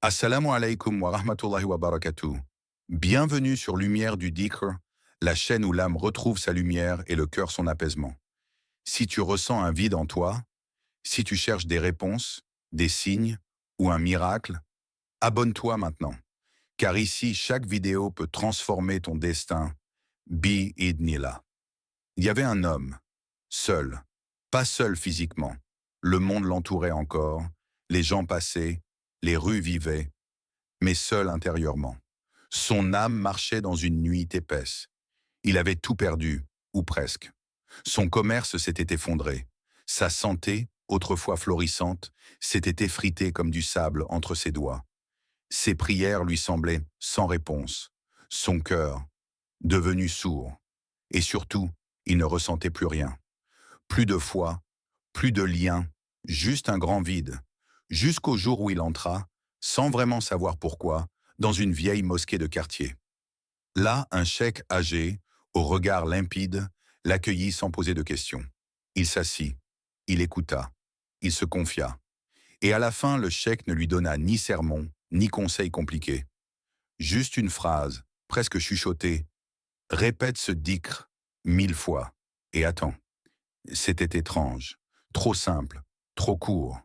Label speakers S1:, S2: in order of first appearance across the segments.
S1: Assalamu alaikum wa rahmatullahi wa barakatuh. Bienvenue sur Lumière du Dhikr, la chaîne où l'âme retrouve sa lumière et le cœur son apaisement. Si tu ressens un vide en toi, si tu cherches des réponses, des signes ou un miracle, abonne-toi maintenant. Car ici, chaque vidéo peut transformer ton destin. Bi-idnillah. Il y avait un homme, seul, pas seul physiquement. Le monde l'entourait encore, les gens passaient, les rues vivaient, mais seul intérieurement. Son âme marchait dans une nuit épaisse. Il avait tout perdu, ou presque. Son commerce s'était effondré. Sa santé, autrefois florissante, s'était effritée comme du sable entre ses doigts. Ses prières lui semblaient sans réponse. Son cœur, devenu sourd. Et surtout, il ne ressentait plus rien. Plus de foi, plus de lien, juste un grand vide. Jusqu'au jour où il entra, sans vraiment savoir pourquoi, dans une vieille mosquée de quartier. Là, un cheikh âgé, au regard limpide, l'accueillit sans poser de questions. Il s'assit, il écouta, il se confia. Et à la fin, le cheikh ne lui donna ni sermon, ni conseil compliqué. Juste une phrase, presque chuchotée. Répète ce dhikr 1000 fois. Et attends. C'était étrange, trop simple, trop court.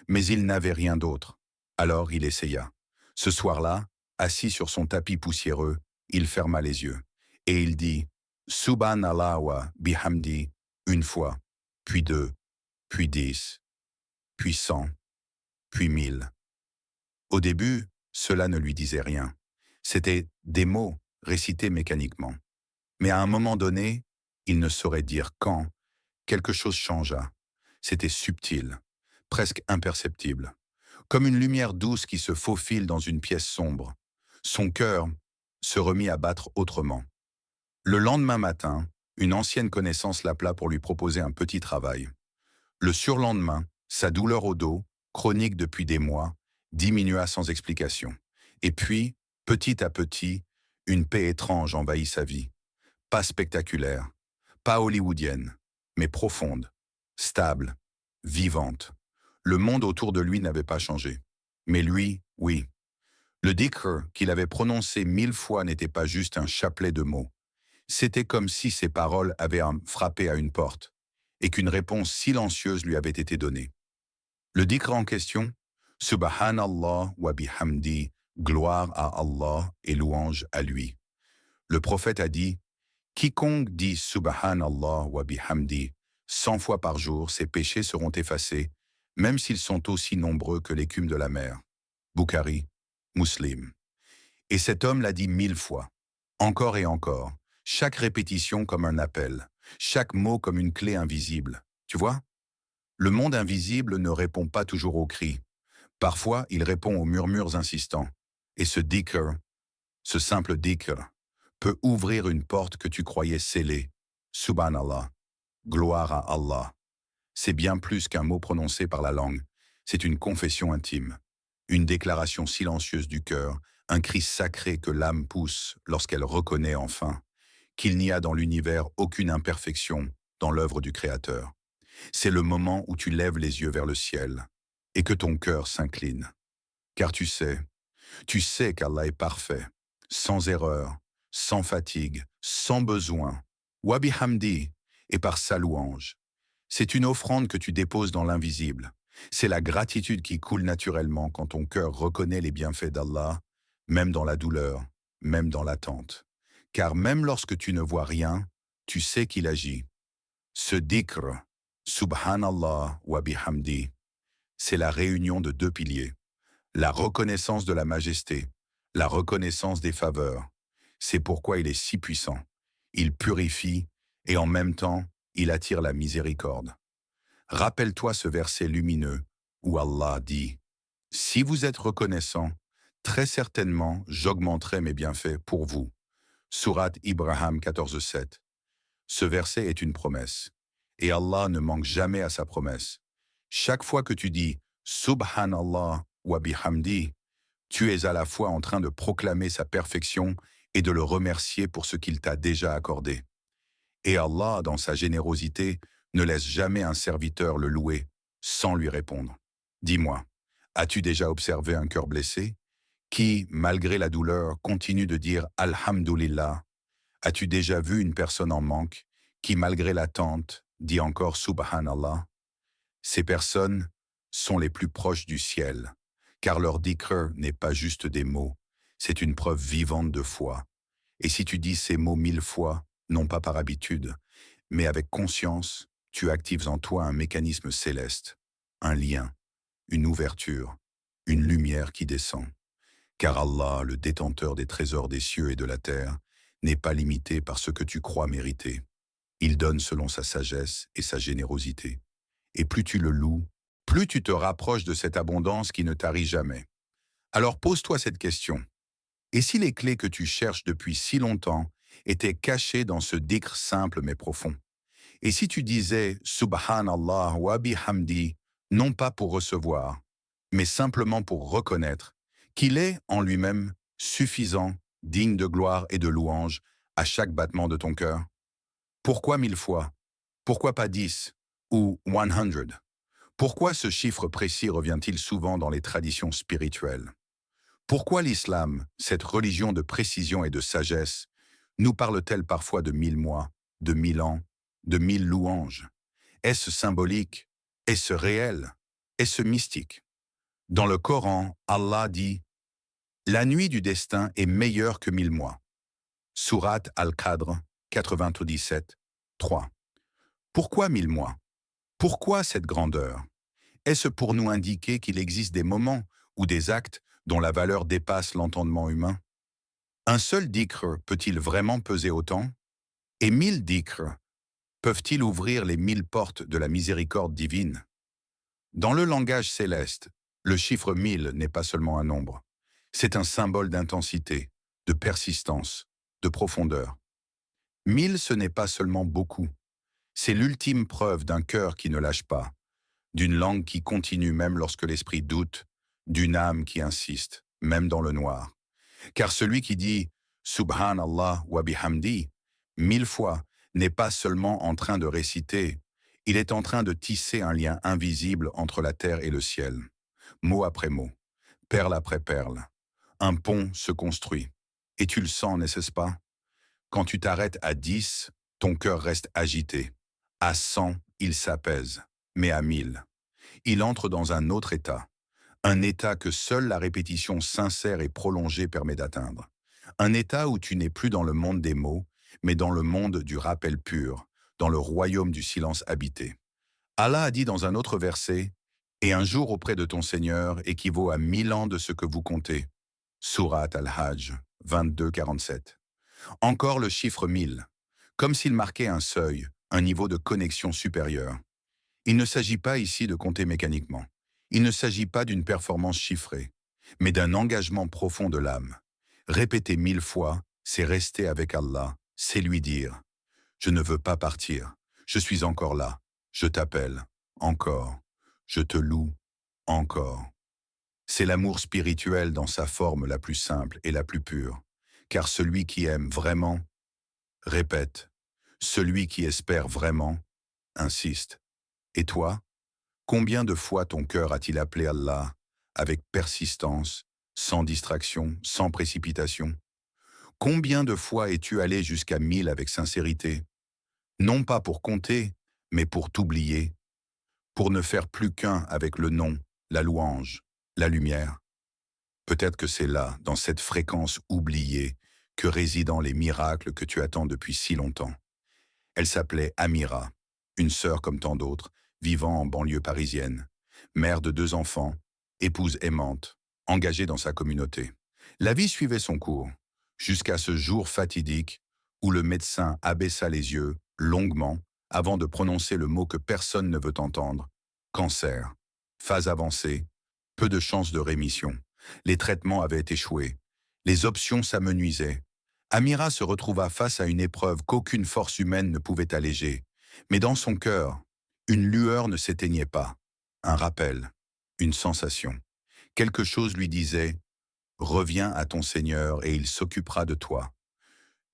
S1: Mais il n'avait rien d'autre. Alors il essaya. Ce soir-là, assis sur son tapis poussiéreux, il ferma les yeux. Et il dit « Subhanallah wa bihamdi » une fois, puis deux, puis 10, puis 100, puis 1000. Au début, cela ne lui disait rien. C'était des mots récités mécaniquement. Mais à un moment donné, il ne saurait dire quand, quelque chose changea. C'était subtil, presque imperceptible. Comme une lumière douce qui se faufile dans une pièce sombre. Son cœur se remit à battre autrement. Le lendemain matin, une ancienne connaissance l'appela pour lui proposer un petit travail. Le surlendemain, sa douleur au dos, chronique depuis des mois, diminua sans explication. Et puis, petit à petit, une paix étrange envahit sa vie. Pas spectaculaire, pas hollywoodienne, mais profonde, stable, vivante. Le monde autour de lui n'avait pas changé. Mais lui, oui. Le dhikr qu'il avait prononcé 1000 fois n'était pas juste un chapelet de mots. C'était comme si ses paroles avaient frappé à une porte et qu'une réponse silencieuse lui avait été donnée. Le dhikr en question, Subhanallah wa bihamdi, gloire à Allah et louange à lui. Le prophète a dit, quiconque dit Subhanallah wa bihamdi 100 fois par jour, ses péchés seront effacés, même s'ils sont aussi nombreux que l'écume de la mer. Bukhari, Muslim. Et cet homme l'a dit 1000 fois, encore et encore, chaque répétition comme un appel, chaque mot comme une clé invisible. Tu vois? Le monde invisible ne répond pas toujours aux cris. Parfois, il répond aux murmures insistants. Et ce dhikr, ce simple dhikr, peut ouvrir une porte que tu croyais scellée. Subhanallah. Gloire à Allah. C'est bien plus qu'un mot prononcé par la langue. C'est une confession intime. Une déclaration silencieuse du cœur, un cri sacré que l'âme pousse lorsqu'elle reconnaît enfin qu'il n'y a dans l'univers aucune imperfection dans l'œuvre du Créateur. C'est le moment où tu lèves les yeux vers le ciel et que ton cœur s'incline. Car tu sais qu'Allah est parfait, sans erreur, sans fatigue, sans besoin. Wa bihamdi, et par sa louange. C'est une offrande que tu déposes dans l'invisible. C'est la gratitude qui coule naturellement quand ton cœur reconnaît les bienfaits d'Allah, même dans la douleur, même dans l'attente. Car même lorsque tu ne vois rien, tu sais qu'il agit. Ce dhikr, Subhanallah wa bihamdi, c'est la réunion de deux piliers. La reconnaissance de la majesté, la reconnaissance des faveurs. C'est pourquoi il est si puissant. Il purifie et en même temps, il attire la miséricorde. Rappelle-toi ce verset lumineux où Allah dit « Si vous êtes reconnaissant, très certainement j'augmenterai mes bienfaits pour vous. » Sourate Ibrahim 14:7. Ce verset est une promesse. Et Allah ne manque jamais à sa promesse. Chaque fois que tu dis « Subhanallah wa bihamdi », tu es à la fois en train de proclamer sa perfection et de le remercier pour ce qu'il t'a déjà accordé. Et Allah, dans sa générosité, ne laisse jamais un serviteur le louer sans lui répondre. Dis-moi, as-tu déjà observé un cœur blessé Qui, malgré la douleur, continue de dire Alhamdulillah? As-tu déjà vu une personne en manque qui, malgré l'attente, dit encore Subhanallah? Ces personnes sont les plus proches du ciel, car leur dhikr n'est pas juste des mots, c'est une preuve vivante de foi. Et si tu dis ces mots 1000 fois, non pas par habitude, mais avec conscience, tu actives en toi un mécanisme céleste, un lien, une ouverture, une lumière qui descend. Car Allah, le détenteur des trésors des cieux et de la terre, n'est pas limité par ce que tu crois mériter. Il donne selon sa sagesse et sa générosité. Et plus tu le loues, plus tu te rapproches de cette abondance qui ne tarit jamais. Alors pose-toi cette question. Et si les clés que tu cherches depuis si longtemps étaient cachées dans ce dhikr simple mais profond? Et si tu disais Subhanallah wa bihamdi, non pas pour recevoir, mais simplement pour reconnaître qu'il est en lui-même suffisant, digne de gloire et de louange à chaque battement de ton cœur? Pourquoi 1000 fois? Pourquoi pas 10 ou 100? Pourquoi ce chiffre précis revient-il souvent dans les traditions spirituelles? Pourquoi l'islam, cette religion de précision et de sagesse, nous parle-t-elle parfois de 1000 mois, de 1000 ans, de 1000 louanges? Est-ce symbolique? Est-ce réel? Est-ce mystique? Dans le Coran, Allah dit « La nuit du destin est meilleure que 1000 mois ». Sourate Al-Qadr 97, 3. Pourquoi 1000 mois? Pourquoi cette grandeur? Est-ce pour nous indiquer qu'il existe des moments ou des actes dont la valeur dépasse l'entendement humain? Un seul dhikr peut-il vraiment peser autant? Et 1000 dhikrs peuvent-ils ouvrir les 1000 portes de la miséricorde divine? Dans le langage céleste, le chiffre 1000 n'est pas seulement un nombre. C'est un symbole d'intensité, de persistance, de profondeur. 1000, ce n'est pas seulement beaucoup. C'est l'ultime preuve d'un cœur qui ne lâche pas, d'une langue qui continue même lorsque l'esprit doute, d'une âme qui insiste, même dans le noir. Car celui qui dit « Subhanallah wa bihamdi » 1000 fois n'est pas seulement en train de réciter, il est en train de tisser un lien invisible entre la terre et le ciel. Mot après mot, perle après perle, un pont se construit. Et tu le sens, n'est-ce pas? Quand tu t'arrêtes à 10, ton cœur reste agité. À 100, il s'apaise, mais à 1000, il entre dans un autre état. Un état que seule la répétition sincère et prolongée permet d'atteindre. Un état où tu n'es plus dans le monde des mots, mais dans le monde du rappel pur, dans le royaume du silence habité. Allah a dit dans un autre verset, « Et un jour auprès de ton Seigneur équivaut à 1000 ans de ce que vous comptez. » Sourate Al-Hajj 22, 47. Encore le chiffre 1000, comme s'il marquait un seuil, un niveau de connexion supérieur. Il ne s'agit pas ici de compter mécaniquement. Il ne s'agit pas d'une performance chiffrée, mais d'un engagement profond de l'âme. Répéter 1000 fois, c'est rester avec Allah, c'est lui dire « Je ne veux pas partir, je suis encore là, je t'appelle, encore, je te loue, encore ». C'est l'amour spirituel dans sa forme la plus simple et la plus pure, car celui qui aime vraiment, répète, celui qui espère vraiment, insiste. Et toi? Combien de fois ton cœur a-t-il appelé Allah avec persistance, sans distraction, sans précipitation? Combien de fois es-tu allé jusqu'à 1000 avec sincérité? Non pas pour compter, mais pour t'oublier, pour ne faire plus qu'un avec le nom, la louange, la lumière. Peut-être que c'est là, dans cette fréquence oubliée, que résident les miracles que tu attends depuis si longtemps. Elle s'appelait Amira, une sœur comme tant d'autres, vivant en banlieue parisienne, mère de 2 enfants, épouse aimante, engagée dans sa communauté. La vie suivait son cours, jusqu'à ce jour fatidique où le médecin abaissa les yeux, longuement, avant de prononcer le mot que personne ne veut entendre, cancer, phase avancée, peu de chances de rémission. Les traitements avaient échoué, les options s'amenuisaient. Amira se retrouva face à une épreuve qu'aucune force humaine ne pouvait alléger, mais dans son cœur, une lueur ne s'éteignait pas, un rappel, une sensation. Quelque chose lui disait « Reviens à ton Seigneur et il s'occupera de toi ».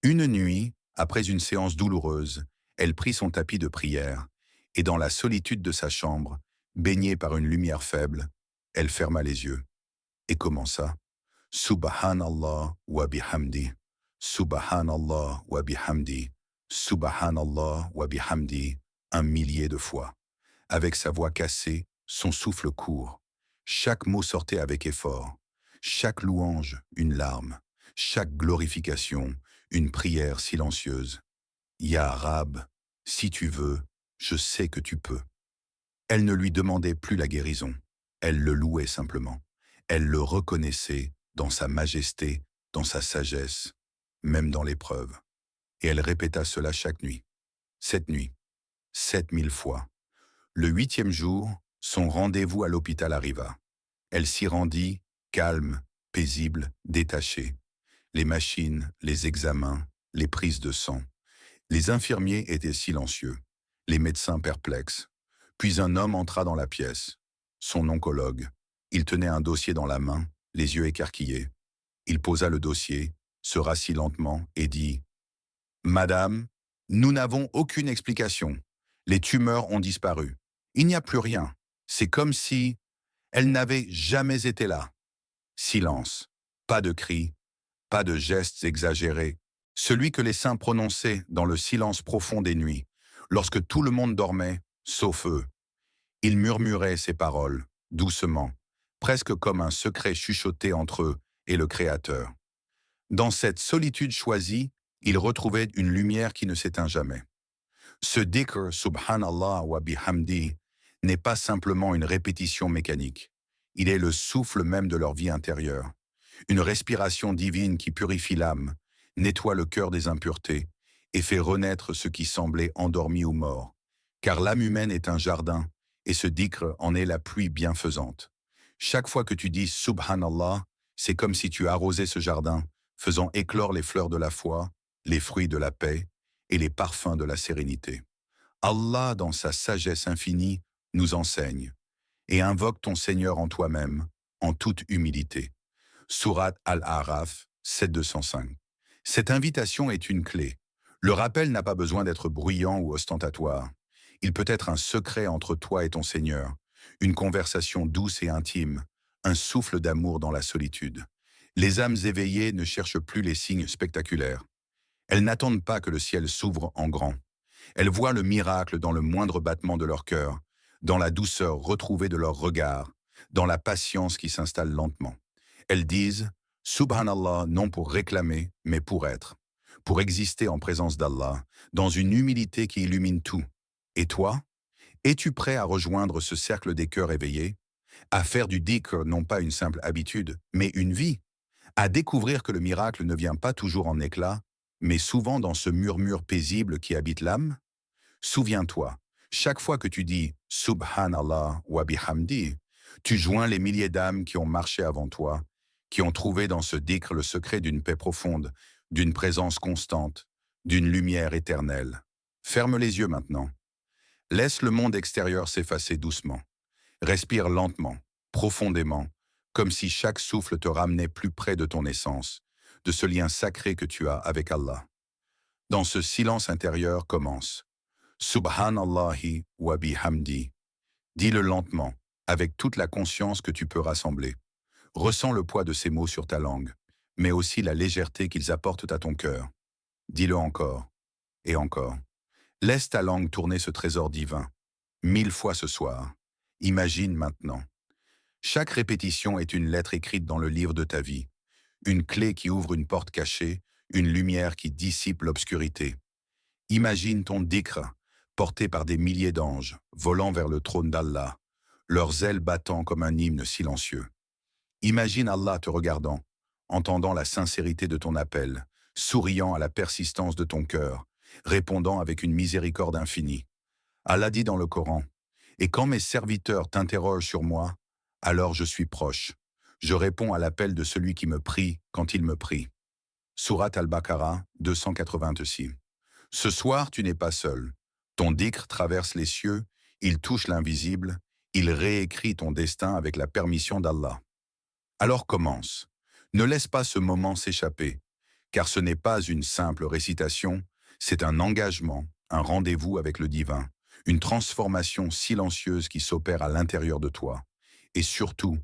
S1: Une nuit, après une séance douloureuse, elle prit son tapis de prière et dans la solitude de sa chambre, baignée par une lumière faible, elle ferma les yeux et commença Subhanallah wa bihamdi. Subhanallah wa bihamdi. Subhanallah wa bihamdi. Un millier de fois. Avec sa voix cassée, son souffle court. Chaque mot sortait avec effort. Chaque louange, une larme. Chaque glorification, une prière silencieuse. Ya Rab, si tu veux, je sais que tu peux. Elle ne lui demandait plus la guérison. Elle le louait simplement. Elle le reconnaissait dans sa majesté, dans sa sagesse, même dans l'épreuve. Et elle répéta cela chaque nuit. 7 nuits, 7000 fois. Le 8e jour, son rendez-vous à l'hôpital arriva. Elle s'y rendit, calme, paisible, détachée. Les machines, les examens, les prises de sang. Les infirmiers étaient silencieux, les médecins perplexes. Puis un homme entra dans la pièce. Son oncologue. Il tenait un dossier dans la main, les yeux écarquillés. Il posa le dossier, se rassit lentement et dit « Madame, nous n'avons aucune explication. Les tumeurs ont disparu. Il n'y a plus rien. C'est comme si elles n'avaient jamais été là. » Silence. Pas de cris, pas de gestes exagérés. Celui que les saints prononçaient dans le silence profond des nuits, lorsque tout le monde dormait, sauf eux. Ils murmuraient ces paroles, doucement, presque comme un secret chuchoté entre eux et le Créateur. Dans cette solitude choisie, ils retrouvaient une lumière qui ne s'éteint jamais. Ce dhikr, subhanallah wa bihamdi, n'est pas simplement une répétition mécanique. Il est le souffle même de leur vie intérieure. Une respiration divine qui purifie l'âme, nettoie le cœur des impuretés et fait renaître ce qui semblait endormi ou mort. Car l'âme humaine est un jardin et ce dhikr en est la pluie bienfaisante. Chaque fois que tu dis Subhanallah, c'est comme si tu arrosais ce jardin, faisant éclore les fleurs de la foi, les fruits de la paix et les parfums de la sérénité. Allah, dans sa sagesse infinie, nous enseigne et invoque ton Seigneur en toi-même, en toute humilité. Sourate Al-A'raf 7.205. Cette invitation est une clé. Le rappel n'a pas besoin d'être bruyant ou ostentatoire. Il peut être un secret entre toi et ton Seigneur, une conversation douce et intime, un souffle d'amour dans la solitude. Les âmes éveillées ne cherchent plus les signes spectaculaires. Elles n'attendent pas que le ciel s'ouvre en grand. Elles voient le miracle dans le moindre battement de leur cœur, dans la douceur retrouvée de leur regard, dans la patience qui s'installe lentement. Elles disent « Subhanallah » non pour réclamer, mais pour être, pour exister en présence d'Allah, dans une humilité qui illumine tout. Et toi, es-tu prêt à rejoindre ce cercle des cœurs éveillés, à faire du dhikr non pas une simple habitude, mais une vie, à découvrir que le miracle ne vient pas toujours en éclats, mais souvent dans ce murmure paisible qui habite l'âme? Souviens-toi, chaque fois que tu dis « Subhanallah wa bihamdi », tu joins les milliers d'âmes qui ont marché avant toi, qui ont trouvé dans ce dhikr le secret d'une paix profonde, d'une présence constante, d'une lumière éternelle. Ferme les yeux maintenant. Laisse le monde extérieur s'effacer doucement. Respire lentement, profondément, comme si chaque souffle te ramenait plus près de ton essence, de ce lien sacré que tu as avec Allah. Dans ce silence intérieur commence « Subhanallahi wa bihamdi ». Dis-le lentement, avec toute la conscience que tu peux rassembler. Ressens le poids de ces mots sur ta langue, mais aussi la légèreté qu'ils apportent à ton cœur. Dis-le encore, et encore. Laisse ta langue tourner ce trésor divin, 1000 fois ce soir. Imagine maintenant. Chaque répétition est une lettre écrite dans le livre de ta vie, une clé qui ouvre une porte cachée, une lumière qui dissipe l'obscurité. Imagine ton dhikr, porté par des milliers d'anges, volant vers le trône d'Allah, leurs ailes battant comme un hymne silencieux. Imagine Allah te regardant, entendant la sincérité de ton appel, souriant à la persistance de ton cœur, répondant avec une miséricorde infinie. Allah dit dans le Coran, « Et quand mes serviteurs t'interrogent sur moi, alors je suis proche. Je réponds à l'appel de celui qui me prie quand il me prie. » Sourate Al-Baqarah 286. Ce soir, tu n'es pas seul. Ton dhikr traverse les cieux, il touche l'invisible, il réécrit ton destin avec la permission d'Allah. Alors commence. Ne laisse pas ce moment s'échapper, car ce n'est pas une simple récitation, c'est un engagement, un rendez-vous avec le divin, une transformation silencieuse qui s'opère à l'intérieur de toi. Et surtout,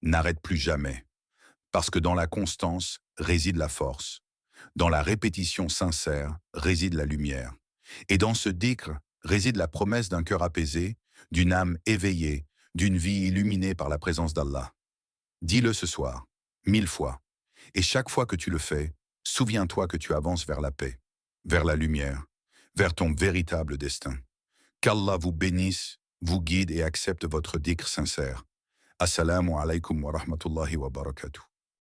S1: n'arrête plus jamais. Parce que dans la constance réside la force, dans la répétition sincère réside la lumière. Et dans ce dhikr réside la promesse d'un cœur apaisé, d'une âme éveillée, d'une vie illuminée par la présence d'Allah. Dis-le ce soir, 1000 fois. Et chaque fois que tu le fais, souviens-toi que tu avances vers la paix, vers la lumière, vers ton véritable destin. Qu'Allah vous bénisse, vous guide et accepte votre dhikr sincère. Assalamu alaikum wa rahmatullahi wa barakatuh.